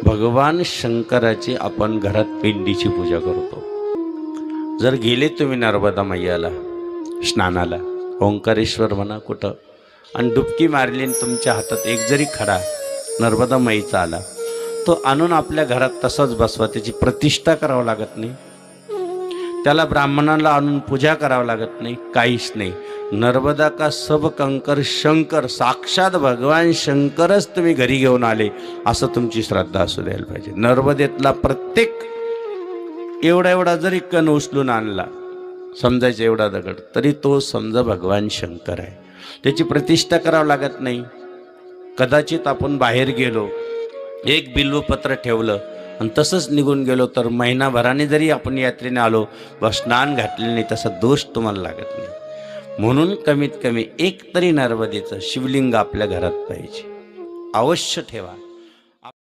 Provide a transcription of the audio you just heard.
भगवान शंकराची आपण घरात पिंडीची पूजा करतो. जर गेले तुम्ही नर्मदा मैयाला स्नानाला, ओंकारेश्वर म्हणा कुठं, आणि डुबकी मारली आणि तुमच्या हातात एक जरी खडा नर्मदा माईचा आला, तो आणून आपल्या घरात तसाच बसवा. त्याची प्रतिष्ठा करावं लागत नाही, त्याला ब्राह्मणाला आणून पूजा करावं लागत नाही, काहीच नाही. नर्मदा का सब कंकर शंकर, साक्षात भगवान शंकरच तुम्ही घरी घेऊन आले असं तुमची श्रद्धा असू द्यायला पाहिजे. नर्मदेतला प्रत्येक एवढा एवढा जरी कण उचलून आणला, समजायचा एवढा दगड, तरी तो समजा भगवान शंकर आहे. त्याची प्रतिष्ठा करावं लागत नाही. कदाचित आपण बाहेर गेलो, एक बिल्वपत्र ठेवलं आणि तसंच निघून गेलो, तर महिनाभराने जरी आपण यात्रेने आलो व स्नान घातले नाही, तसा दोष तुम्हाला लागत नाही. म्हणून कमीत कमी एक तरी नर्मदेचं शिवलिंग आपल्या घरात पाहिजे, अवश्य ठेवा.